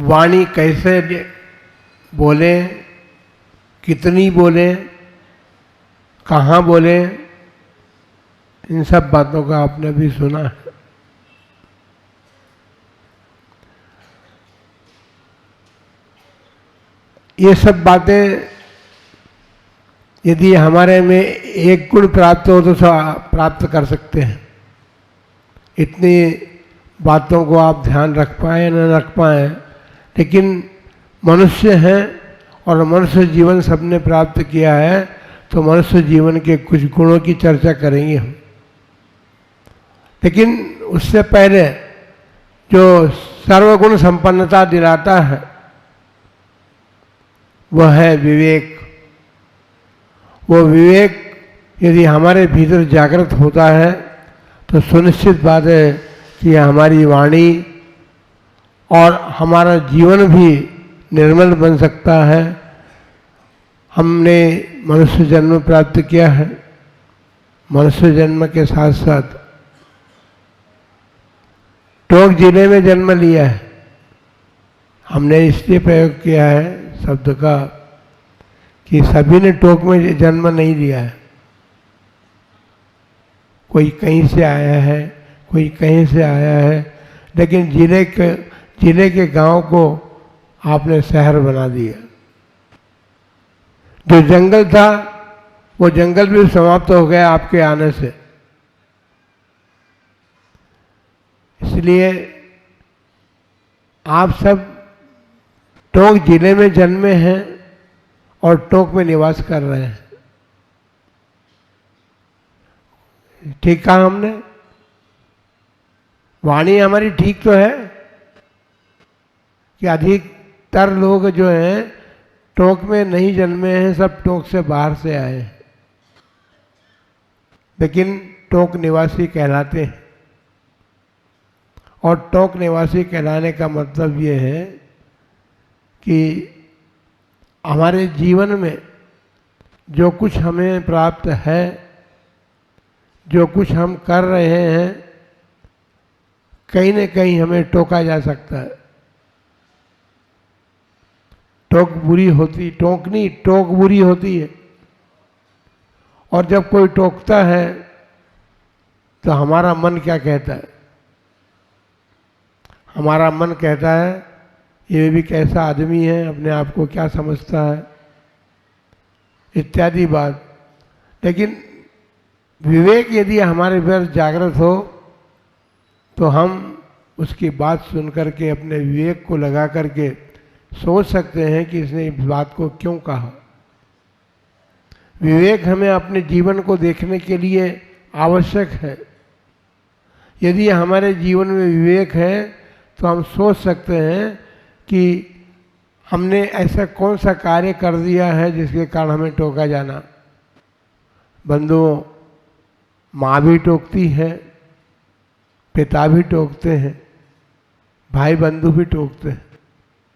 वाणी कैसे बोले, कितनी बोले, कहाँ बोले, इन सब बातों का आपने भी सुना है। ये सब बातें यदि हमारे में एक गुण प्राप्त हो तो प्राप्त कर सकते हैं। इतनी बातों को आप ध्यान रख पाए न रख पाए, लेकिन मनुष्य हैं और मनुष्य जीवन सबने प्राप्त किया है, तो मनुष्य जीवन के कुछ गुणों की चर्चा करेंगे हम। लेकिन उससे पहले जो सर्वगुण संपन्नता दिलाता है वह है विवेक। वो विवेक यदि हमारे भीतर जागृत होता है तो सुनिश्चित बात है कि हमारी वाणी और हमारा जीवन भी निर्मल बन सकता है। हमने मनुष्य जन्म प्राप्त किया है, मनुष्य जन्म के साथ साथ टोक जिले में जन्म लिया है। हमने इसलिए प्रयोग किया है शब्द का कि सभी ने टोक में जन्म नहीं लिया है। कोई कहीं से आया है, कोई कहीं से आया है, लेकिन जिले के गांव को आपने शहर बना दिया। जो जंगल था वो जंगल भी समाप्त हो गया आपके आने से। इसलिए आप सब टोक जिले में जन्मे हैं और टोक में निवास कर रहे हैं। ठीक कहा हमने? वाणी हमारी ठीक तो है कि अधिकतर लोग जो हैं टोक में नहीं जन्मे हैं, सब टोक से बाहर से आए हैं, लेकिन टोक निवासी कहलाते हैं। और टोक निवासी कहलाने का मतलब ये है कि हमारे जीवन में जो कुछ हमें प्राप्त है, जो कुछ हम कर रहे हैं, कहीं न कहीं हमें टोका जा सकता है। टोक बुरी होती, टोक नहीं, टोक बुरी होती है। और जब कोई टोकता है तो हमारा मन क्या कहता है? हमारा मन कहता है ये भी कैसा आदमी है, अपने आप को क्या समझता है, इत्यादि बात। लेकिन विवेक यदि हमारे भीतर जागृत हो तो हम उसकी बात सुन करके अपने विवेक को लगा करके सोच सकते हैं कि इसने इस बात को क्यों कहा। विवेक हमें अपने जीवन को देखने के लिए आवश्यक है। यदि हमारे जीवन में विवेक है तो हम सोच सकते हैं कि हमने ऐसा कौन सा कार्य कर दिया है जिसके कारण हमें टोका जाना। बंधुओं, माँ भी टोकती है, पिता भी टोकते हैं, भाई बंधु भी टोकते हैं,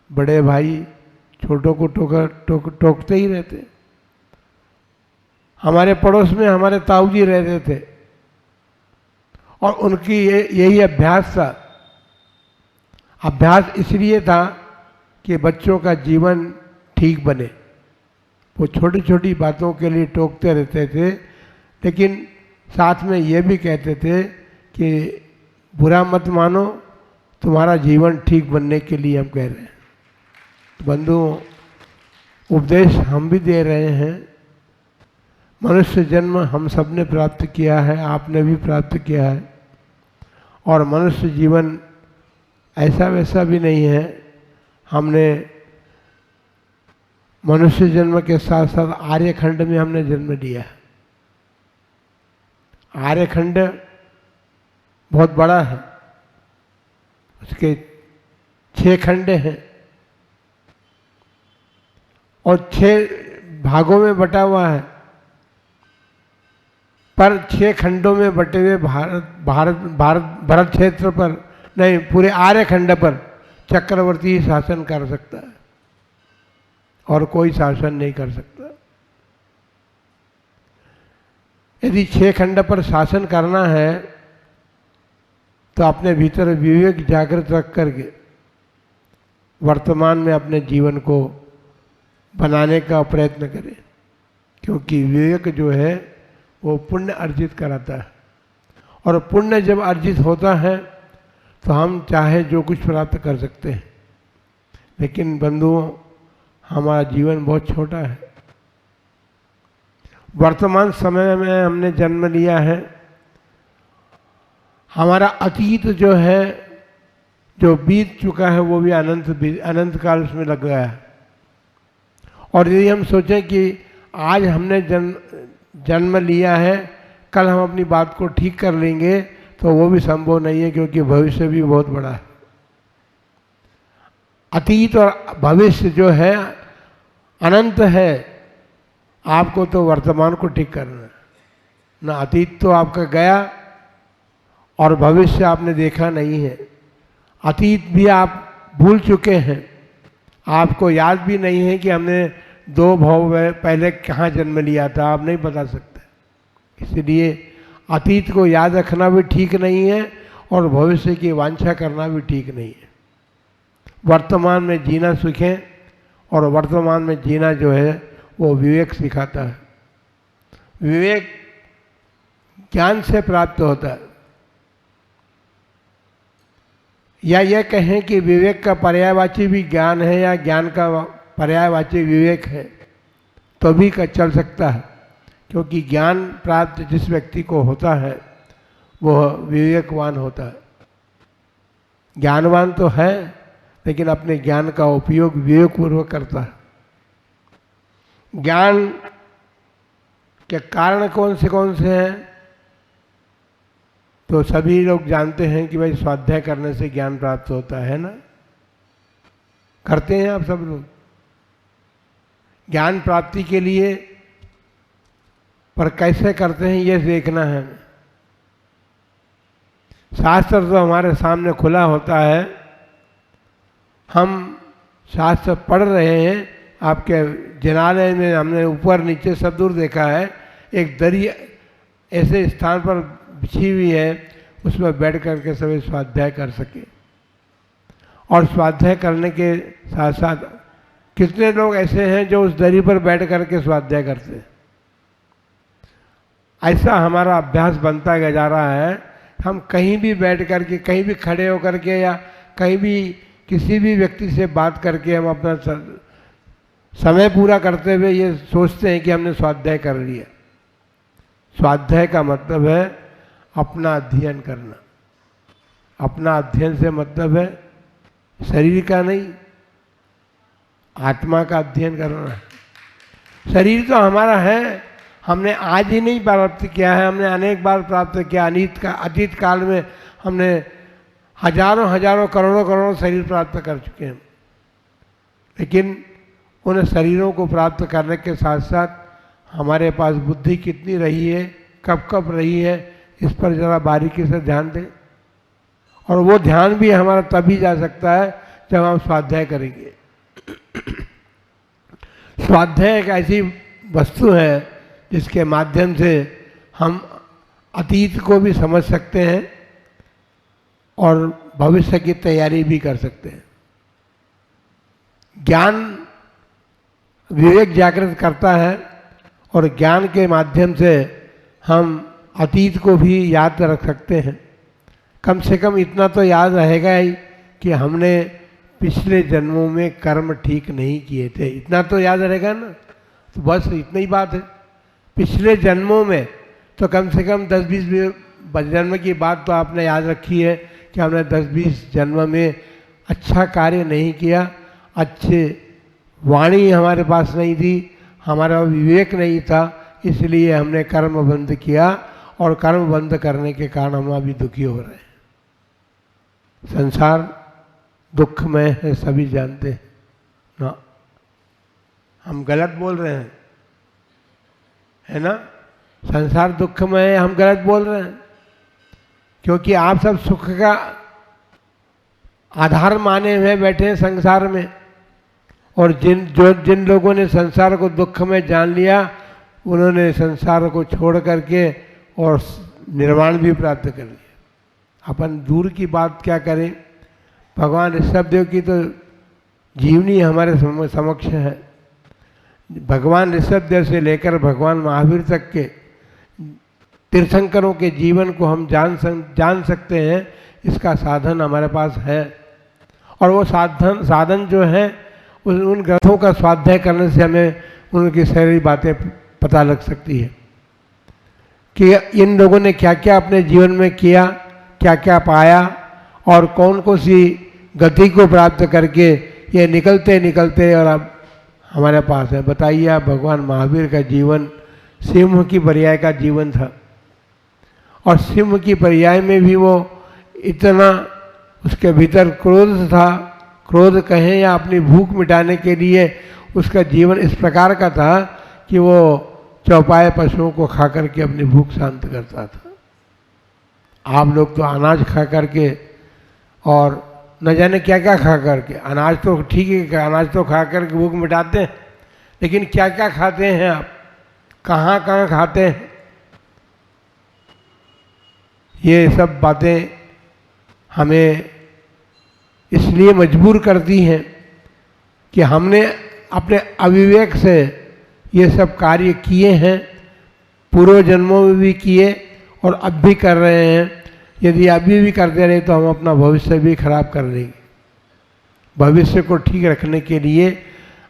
बड़े भाई छोटों को टोकते ही रहते हैं। हमारे पड़ोस में हमारे ताऊ जी रहते थे और उनकी यही अभ्यास था। अभ्यास इसलिए था कि बच्चों का जीवन ठीक बने। वो छोटी छोटी बातों के लिए टोकते रहते थे, लेकिन साथ में ये भी कहते थे कि बुरा मत मानो, तुम्हारा जीवन ठीक बनने के लिए हम कह रहे हैं। तो बंधुओं, उपदेश हम भी दे रहे हैं। मनुष्य जन्म हम सब ने प्राप्त किया है, आपने भी प्राप्त किया है। और मनुष्य जीवन ऐसा वैसा भी नहीं है। हमने मनुष्य जन्म के साथ साथ आर्यखंड में हमने जन्म लिया है। आर्यखंड बहुत बड़ा है, उसके 6 खंड हैं और 6 भागों में बटा हुआ है। पर 6 खंडों में बटे हुए भारत क्षेत्र पर नहीं, पूरे आर्यखंड पर चक्रवर्ती ही शासन कर सकता है और कोई शासन नहीं कर सकता। यदि 6 खंड पर शासन करना है तो अपने भीतर विवेक जागृत रख करके वर्तमान में अपने जीवन को बनाने का प्रयत्न करें, क्योंकि विवेक जो है वो पुण्य अर्जित कराता है, और पुण्य जब अर्जित होता है तो हम चाहे जो कुछ प्राप्त कर सकते हैं। लेकिन बंधुओं, हमारा जीवन बहुत छोटा है। वर्तमान समय में हमने जन्म लिया है, हमारा अतीत जो है, जो बीत चुका है, वो भी अनंत काल उसमें लग गया है। और यदि हम सोचें कि आज हमने जन्म लिया है, कल हम अपनी बात को ठीक कर लेंगे, तो वो भी संभव नहीं है, क्योंकि भविष्य भी बहुत बड़ा है। अतीत और भविष्य जो है अनंत है। आपको तो वर्तमान को ठीक करना है ना। अतीत तो आपका गया और भविष्य आपने देखा नहीं है। अतीत भी आप भूल चुके हैं, आपको याद भी नहीं है कि हमने 2 भाव पहले कहाँ जन्म लिया था, आप नहीं बता सकते। इसलिए अतीत को याद रखना भी ठीक नहीं है और भविष्य की वांछा करना भी ठीक नहीं है। वर्तमान में जीना सीखें, और वर्तमान में जीना जो है वो विवेक सिखाता है। विवेक ज्ञान से प्राप्त होता है, या यह कहें कि विवेक का पर्यायवाची भी ज्ञान है या ज्ञान का पर्यायवाची विवेक है, तो भी चल सकता है। क्योंकि ज्ञान प्राप्त जिस व्यक्ति को होता है वह विवेकवान होता है। ज्ञानवान तो है, लेकिन अपने ज्ञान का उपयोग विवेकपूर्वक करता है। ज्ञान के कारण कौन से हैं? तो सभी लोग जानते हैं कि भाई स्वाध्याय करने से ज्ञान प्राप्त होता है ना। करते हैं आप सब लोग ज्ञान प्राप्ति के लिए, पर कैसे करते हैं ये देखना है। शास्त्र तो हमारे सामने खुला होता है, हम शास्त्र पढ़ रहे हैं। आपके जिनालय में हमने ऊपर नीचे सब दूर देखा है, एक दरी ऐसे स्थान पर बिछी हुई है, उसमें बैठ करके सभी स्वाध्याय कर सके। और स्वाध्याय करने के साथ साथ कितने लोग ऐसे हैं जो उस दरी पर बैठ करके स्वाध्याय करते हैं। ऐसा हमारा अभ्यास बनता जा रहा है। हम कहीं भी बैठ करके, कहीं भी खड़े होकर के, या कहीं भी किसी भी व्यक्ति से बात करके हम अपना समय पूरा करते हुए ये सोचते हैं कि हमने स्वाध्याय कर लिया। स्वाध्याय का मतलब है अपना अध्ययन करना। अपना अध्ययन से मतलब है शरीर का नहीं, आत्मा का अध्ययन करना है। शरीर तो हमारा है, हमने आज ही नहीं प्राप्त किया है, हमने अनेक बार प्राप्त किया। अतीत काल में हमने हजारों करोड़ों शरीर प्राप्त कर चुके हैं। लेकिन उन शरीरों को प्राप्त करने के साथ साथ हमारे पास बुद्धि कितनी रही है, कब कब रही है, इस पर ज़रा बारीकी से ध्यान दें। और वो ध्यान भी हमारा तभी जा सकता है जब हम स्वाध्याय करेंगे। स्वाध्याय एक ऐसी वस्तु है जिसके माध्यम से हम अतीत को भी समझ सकते हैं और भविष्य की तैयारी भी कर सकते हैं। ज्ञान विवेक जागृत करता है, और ज्ञान के माध्यम से हम अतीत को भी याद रख सकते हैं। कम से कम इतना तो याद रहेगा ही कि हमने पिछले जन्मों में कर्म ठीक नहीं किए थे, इतना तो याद रहेगा ना। तो बस इतनी ही बात है। पिछले जन्मों में तो कम से कम 10-20 जन्म की बात तो आपने याद रखी है कि हमने 10-20 जन्म में अच्छा कार्य नहीं किया, अच्छे वाणी हमारे पास नहीं थी, हमारा विवेक नहीं था, इसलिए हमने कर्म बंद किया, और कर्म बंद करने के कारण हम अभी दुखी हो रहे हैं। संसार दुखमय है, सभी जानते हैं ना। हम गलत बोल रहे हैं, है ना। संसार दुखमय है, हम गलत बोल रहे हैं, क्योंकि आप सब सुख का आधार माने हुए बैठे हैं संसार में। और जिन लोगों ने संसार को दुख में जान लिया, उन्होंने संसार को छोड़ करके और निर्वाण भी प्राप्त कर लिया। अपन दूर की बात क्या करें, भगवान ऋषभदेव की तो जीवनी हमारे समक्ष है। भगवान ऋषभदेव से लेकर भगवान महावीर तक के तीर्थंकरों के जीवन को हम जान सकते हैं, इसका साधन हमारे पास है। और वो साधन जो है उन ग्रंथों का स्वाध्याय करने से हमें उनकी सारी बातें पता लग सकती है कि इन लोगों ने क्या क्या अपने जीवन में किया, क्या क्या पाया और कौन कौन सी गति को प्राप्त करके ये निकलते निकलते और अब हमारे पास है। बताइए आप, भगवान महावीर का जीवन सिंह की पर्याय का जीवन था, और सिंह की पर्याय में भी वो इतना उसके भीतर क्रोध था, क्रोध कहें या अपनी भूख मिटाने के लिए उसका जीवन इस प्रकार का था कि वो चौपाए पशुओं को खा करके अपनी भूख शांत करता था। आप लोग तो अनाज खा करके और न जाने क्या क्या खा करके, अनाज तो ठीक है, अनाज तो खा करके भूख मिटाते हैं, लेकिन क्या क्या खाते हैं आप, कहाँ कहाँ खाते हैं, ये सब बातें हमें इसलिए मजबूर करती हैं कि हमने अपने अविवेक से ये सब कार्य किए हैं, पूर्व जन्मों में भी किए और अब भी कर रहे हैं। यदि अभी भी करते रहे तो हम अपना भविष्य भी खराब कर लेंगे। भविष्य को ठीक रखने के लिए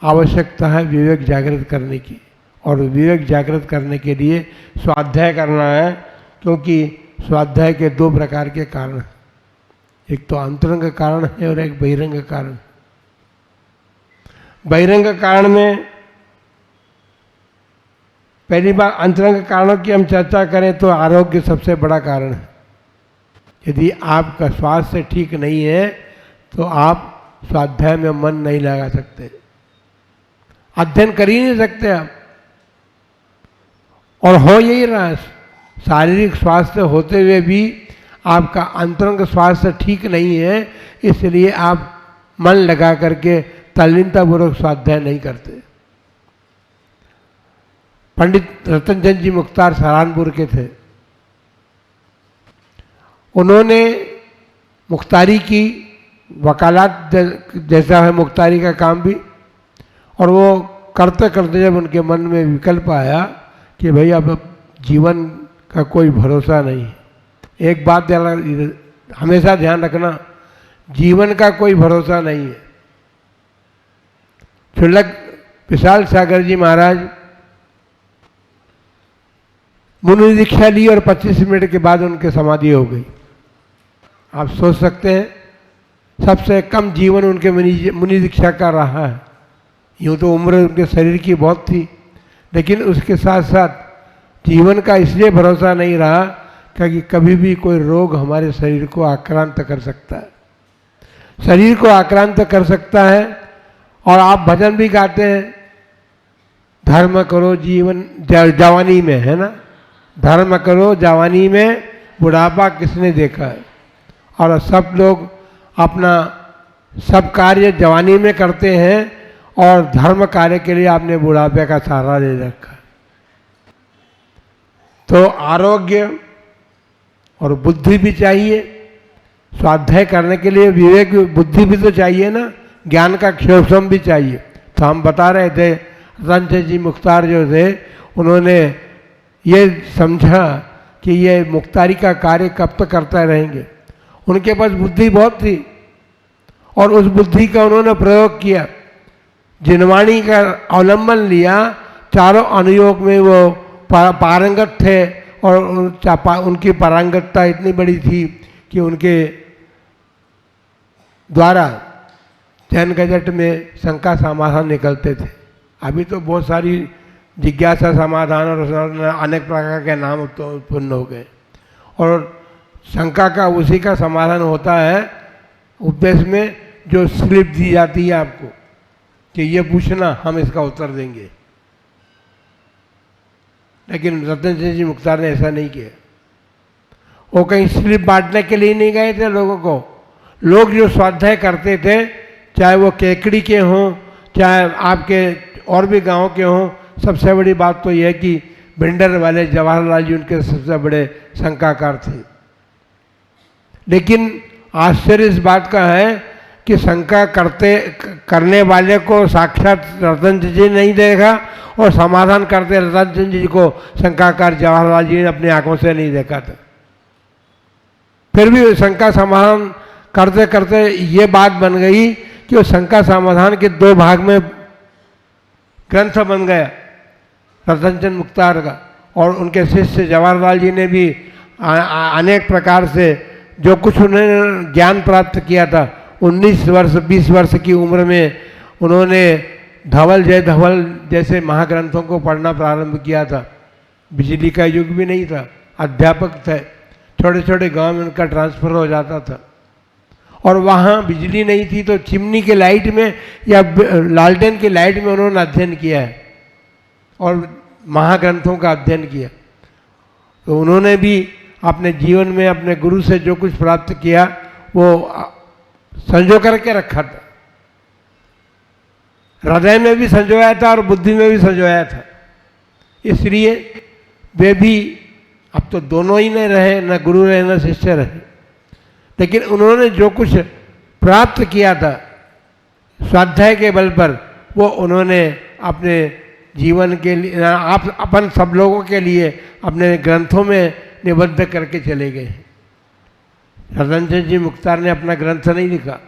आवश्यकता है विवेक जागृत करने की, और विवेक जागृत करने के लिए स्वाध्याय करना है, क्योंकि स्वाध्याय के दो प्रकार के कारण हैं, एक तो अंतरंग कारण है और एक बहिरंग कारण। बहिरंग कारण में पहली बार अंतरंग कारणों की हम चर्चा करें तो आरोग्य सबसे बड़ा कारण है। यदि आपका स्वास्थ्य ठीक नहीं है तो आप स्वाध्याय में मन नहीं लगा सकते, अध्ययन कर ही नहीं सकते आप। और हो यही रहा, शारीरिक स्वास्थ्य होते हुए भी आपका अंतरंग स्वास्थ्य ठीक नहीं है, इसलिए आप मन लगा करके तल्लीनतापूर्वक स्वाध्याय नहीं करते। पंडित रतनचंद जी मुख्तार सहारनपुर के थे। उन्होंने मुख्तारी की, वकालत जैसा है मुख्तारी का काम भी, और वो करते करते जब उनके मन में विकल्प आया कि भाई अब जीवन का कोई भरोसा नहीं है। एक बात हमेशा ध्यान रखना, जीवन का कोई भरोसा नहीं है। क्षुल्लक विशाल सागर जी महाराज मुनि दीक्षा ली और 25 मिनट के बाद उनके समाधि हो गई। आप सोच सकते हैं सबसे कम जीवन उनके मुनि दीक्षा का रहा है। यूँ तो उम्र उनके शरीर की बहुत थी, लेकिन उसके साथ साथ जीवन का इसलिए भरोसा नहीं रहा क्योंकि कभी भी कोई रोग हमारे शरीर को आक्रांत कर सकता है, शरीर को आक्रांत कर सकता है। और आप भजन भी गाते हैं, धर्म करो जीवन जवानी में, है ना, धर्म करो जवानी में बुढ़ापा किसने देखा है। और सब लोग अपना सब कार्य जवानी में करते हैं और धर्म कार्य के लिए आपने बुढ़ापे का सहारा ले रखा है। तो आरोग्य और बुद्धि भी चाहिए, स्वाध्याय करने के लिए विवेक बुद्धि भी तो चाहिए ना, ज्ञान का क्षोभम भी चाहिए। तो हम बता रहे थे रतनचंद जी मुख्तार जो थे, उन्होंने ये समझा कि ये मुख्तारी का कार्य कब तक करते रहेंगे। उनके पास बुद्धि बहुत थी और उस बुद्धि का उन्होंने प्रयोग किया, जिनवाणी का अवलंबन लिया, चारों अनुयोग में वो पारंगत थे और उनकी पारंगतता इतनी बड़ी थी कि उनके द्वारा जैन गजट में शंका समाधान निकलते थे। अभी तो बहुत सारी जिज्ञासा समाधान और अनेक प्रकार के नाम उत्पन्न हो गए, और शंका का उसी का समाधान होता है उपदेश में, जो स्लिप दी जाती है आपको कि ये पूछना, हम इसका उत्तर देंगे। लेकिन रतनचंद जी मुख्तार ने ऐसा नहीं किया। वो कहीं स्लिप बांटने के लिए नहीं गए थे लोगों को। लोग जो स्वाध्याय करते थे, चाहे वो केकड़ी के हों, चाहे आपके और भी गांव के हों, सबसे बड़ी बात तो यह है कि भिंडर वाले जवाहरलाल जी उनके सबसे बड़े शंकाकार थे। लेकिन आश्चर्य इस बात का है कि शंका करने वाले को साक्षात रतनचंद जी नहीं देखा और समाधान करते रतनचंद जी को शंकाकार जवाहरलाल जी ने अपनी आंखों से नहीं देखा था। फिर भी शंका समाधान करते करते ये बात बन गई कि वो शंका समाधान के 2 भाग में ग्रंथ बन गया रतनचंद मुख्तार का। और उनके शिष्य जवाहरलाल जी ने भी अनेक प्रकार से जो कुछ उन्होंने ज्ञान प्राप्त किया था 19 वर्ष 20 वर्ष की उम्र में उन्होंने धवल जय धवल जैसे महाग्रंथों को पढ़ना प्रारंभ किया था। बिजली का युग भी नहीं था, अध्यापक थे, छोटे छोटे गांव में उनका ट्रांसफ़र हो जाता था। और वहाँ बिजली नहीं थी तो चिमनी के लाइट में या लालटेन की लाइट में उन्होंने अध्ययन किया है और महाग्रंथों का अध्ययन किया। तो उन्होंने भी अपने जीवन में अपने गुरु से जो कुछ प्राप्त किया वो संजो करके रखा था, हृदय में भी संजोया था और बुद्धि में भी संजोया था। इसलिए वे भी अब तो दोनों ही नहीं रहे, न गुरु रहे न शिष्य रहे, लेकिन उन्होंने जो कुछ प्राप्त किया था स्वाध्याय के बल पर वो उन्होंने अपने जीवन के लिए आप अपन सब लोगों के लिए अपने ग्रंथों में निबद्ध करके चले गए। रतनचंद जी मुख्तार ने अपना ग्रंथ नहीं लिखा।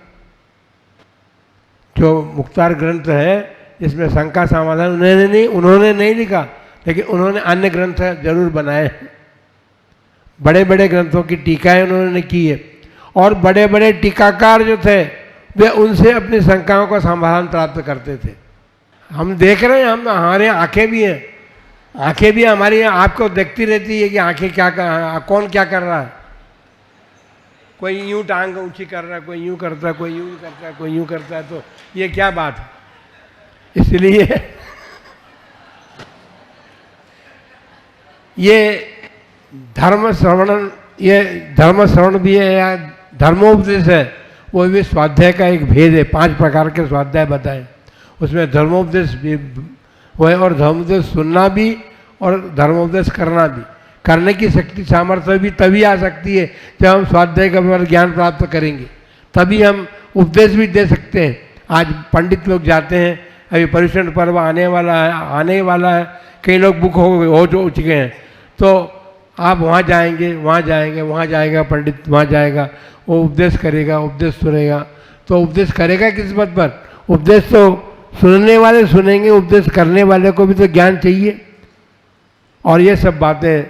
जो मुख्तार ग्रंथ है जिसमें शंका समाधान उन्होंने नहीं लिखा, लेकिन उन्होंने अन्य ग्रंथ जरूर बनाए। बड़े बड़े ग्रंथों की टीकाएं उन्होंने की है और बड़े बड़े टीकाकार जो थे वे उनसे अपनी शंकाओं का समाधान प्राप्त करते थे। हम देख रहे हैं, हम हमारे आंखें भी हैं, आंखें भी हमारी आपको देखती रहती है कि आंखें कौन क्या कर रहा है। कोई यूं टांग ऊंची कर रहा है, कोई यूं करता है, कोई यूं करता है, कोई यूं करता है, तो ये क्या बात है। इसलिए ये धर्म श्रवण भी है या धर्मोपदेश है, वो भी स्वाध्याय का एक भेद है। 5 प्रकार के स्वाध्याय बताए, उसमें धर्मोपदेश भी वो है और धर्मोपदेश सुनना भी और धर्मोपदेश करना भी। करने की शक्ति सामर्थ्य भी तभी आ सकती है जब हम स्वाध्याय का ज्ञान प्राप्त करेंगे, तभी हम उपदेश भी दे सकते हैं। आज पंडित लोग जाते हैं, अभी पर्युषण पर्व आने वाला है, कई लोग बुक हो चुके हैं, तो आप वहाँ जाएगा पंडित, वहाँ जाएगा, वो उपदेश करेगा, उपदेश सुनेगा। तो उपदेश करेगा किस बात पर? उपदेश तो सुनने वाले सुनेंगे, उपदेश करने वाले को भी तो ज्ञान चाहिए। और ये सब बातें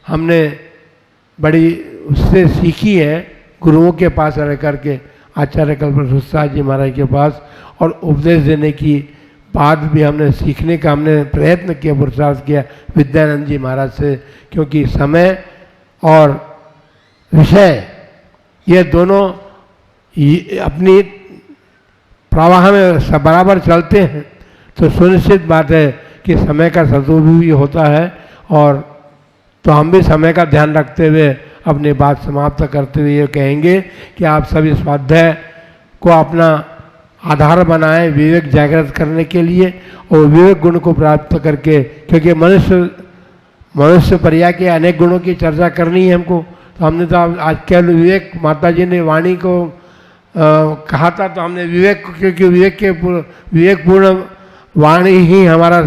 हमने बड़ी उससे सीखी है, गुरुओं के पास रह करके, आचार्य कल्पवृक्ष जी महाराज के पास, और उपदेश देने की बात भी हमने सीखने का प्रयत्न किया, पुरुषार्थ किया विद्यानंद जी महाराज से। क्योंकि समय और विषय ये दोनों अपनी प्रवाह में बराबर चलते हैं, तो सुनिश्चित बात है कि समय का सदुपयोग भी होता है। और तो हम भी समय का ध्यान रखते हुए अपनी बात समाप्त करते हुए ये कहेंगे कि आप सभी स्वाध्याय को अपना आधार बनाएं विवेक जागृत करने के लिए, और विवेक गुण को प्राप्त करके, क्योंकि मनुष्य पर्याय के अनेक गुणों की चर्चा करनी है हमको। तो हमने तो आज केवल विवेक, माता जी ने वाणी को कहा था, तो हमने विवेक, क्योंकि विवेकपूर्ण वाणी ही हमारा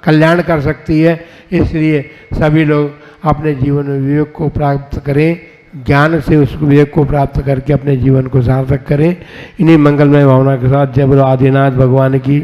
कल्याण कर सकती है। इसलिए सभी लोग अपने जीवन में विवेक को प्राप्त करें, ज्ञान से उस विवेक को प्राप्त करके अपने जीवन को सार्थक करें। इन्हीं मंगलमय भावना के साथ जय बोलो आदिनाथ भगवान की।